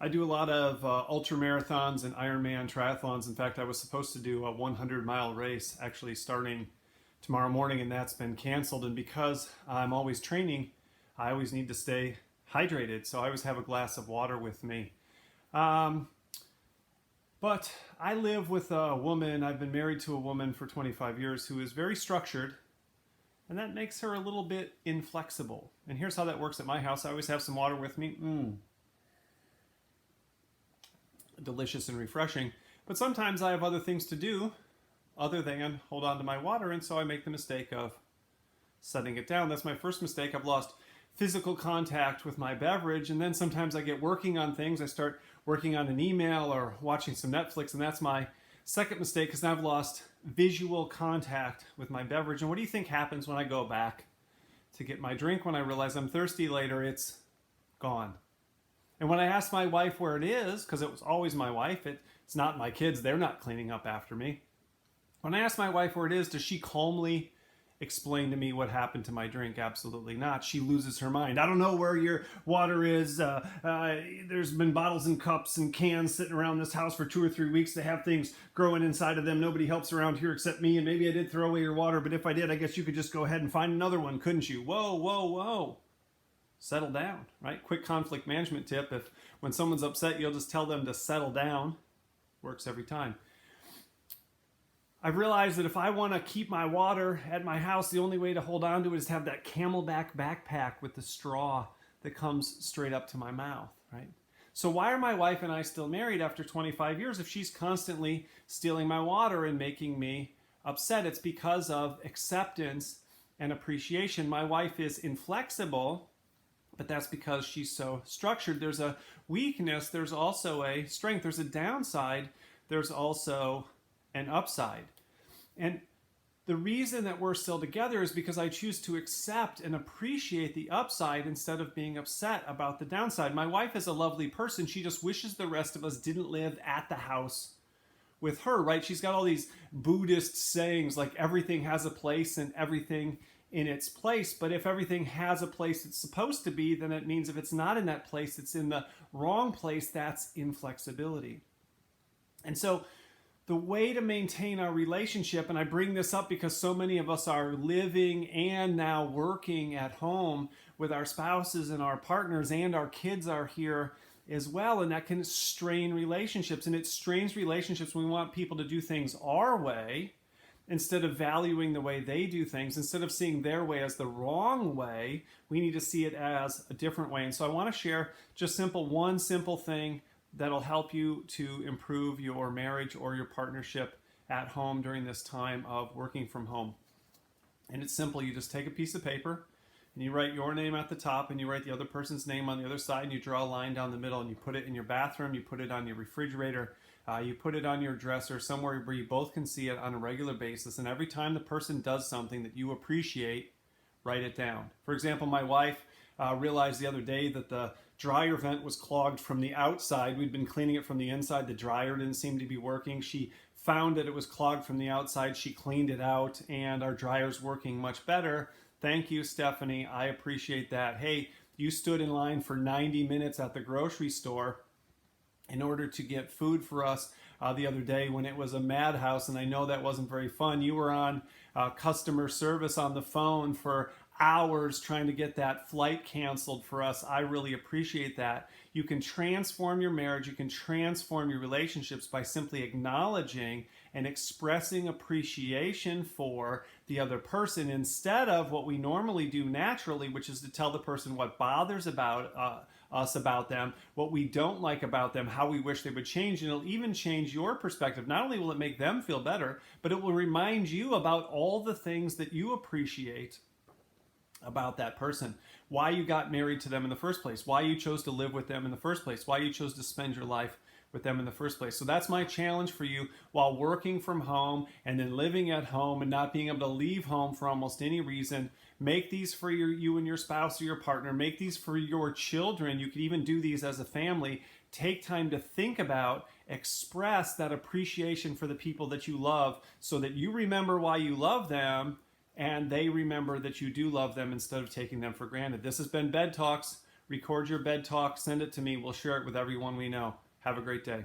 I do a lot of ultra marathons and Ironman triathlons. In fact, I was supposed to do a 100-mile race actually starting tomorrow morning, and that's been canceled. And because I'm always training, I always need to stay hydrated. So I always have a glass of water with me. Um, but I live with a woman, I've been married to a woman for 25 years who is very structured, and that makes her a little bit inflexible. And here's how that works at my house. I always have some water with me. Delicious and refreshing. But sometimes I have other things to do other than hold on to my water, and so I make the mistake of setting it down. That's my first mistake. I've lost physical contact with my beverage, and then sometimes I get working on things. I start working on an email or watching some Netflix, and that's my second mistake, because now I've lost visual contact with my beverage. And what do you think happens when I go back to get my drink? When I realize I'm thirsty later, it's gone. And when I ask my wife where it is, because it was always my wife, it's not my kids, they're not cleaning up after me. When I ask my wife where it is, does she calmly explain to me what happened to my drink? Absolutely not. She loses her mind. I don't know where your water is. There's been bottles and cups and cans sitting around this house for 2 or 3 weeks. They have things growing inside of them. Nobody helps around here except me, and maybe I did throw away your water, but if I did, I guess you could just go ahead and find another one, couldn't you? Whoa, whoa, whoa. Settle down, right? Quick conflict management tip. If when someone's upset, you'll just tell them to settle down. Works every time. I've realized that if I want to keep my water at my house, the only way to hold on to it is to have that Camelback backpack with the straw that comes straight up to my mouth, right? So why are my wife and I still married after 25 years if she's constantly stealing my water and making me upset? It's because of acceptance and appreciation. My wife is inflexible, but that's because she's so structured. There's a weakness, there's also a strength, there's a downside, there's also an upside. And the reason that we're still together is because I choose to accept and appreciate the upside instead of being upset about the downside. My wife is a lovely person. She just wishes the rest of us didn't live at the house with her, right? She's got all these Buddhist sayings like everything has a place and everything in its place. But if everything has a place it's supposed to be, then it means if it's not in that place, it's in the wrong place. That's inflexibility. And so the way to maintain our relationship, and I bring this up because so many of us are living and now working at home with our spouses and our partners, and our kids are here as well, and that can strain relationships. And it strains relationships when we want people to do things our way instead of valuing the way they do things. Instead of seeing their way as the wrong way, we need to see it as a different way. And so I want to share just one simple thing that'll help you to improve your marriage or your partnership at home during this time of working from home. And it's simple. You just take a piece of paper and you write your name at the top, and you write the other person's name on the other side, and you draw a line down the middle, and you put it in your bathroom, you put it on your refrigerator, you put it on your dresser, somewhere where you both can see it on a regular basis. And every time the person does something that you appreciate, write it down. For example, my wife realized the other day that the dryer vent was clogged from the outside. We'd been cleaning it from the inside. The dryer didn't seem to be working. She found that it was clogged from the outside. She cleaned it out, and our dryer's working much better. Thank you, Stephanie. I appreciate that. Hey, you stood in line for 90 minutes at the grocery store in order to get food for us the other day when it was a madhouse, and I know that wasn't very fun. You were on customer service on the phone for hours trying to get that flight canceled for us. I really appreciate that. You can transform your marriage, you can transform your relationships by simply acknowledging and expressing appreciation for the other person instead of what we normally do naturally, which is to tell the person what bothers us about them, what we don't like about them, how we wish they would change. And it'll even change your perspective. Not only will it make them feel better, but it will remind you about all the things that you appreciate about that person, why you got married to them in the first place, why you chose to live with them in the first place, why you chose to spend your life with them in the first place. So that's my challenge for you while working from home and then living at home and not being able to leave home for almost any reason. Make these for you and your spouse or your partner. Make these for your children. You could even do these as a family. Take time to think about, express that appreciation for the people that you love so that you remember why you love them and they remember that you do love them instead of taking them for granted. This has been Bed Talks. Record your bed talk, send it to me. We'll share it with everyone we know. Have a great day.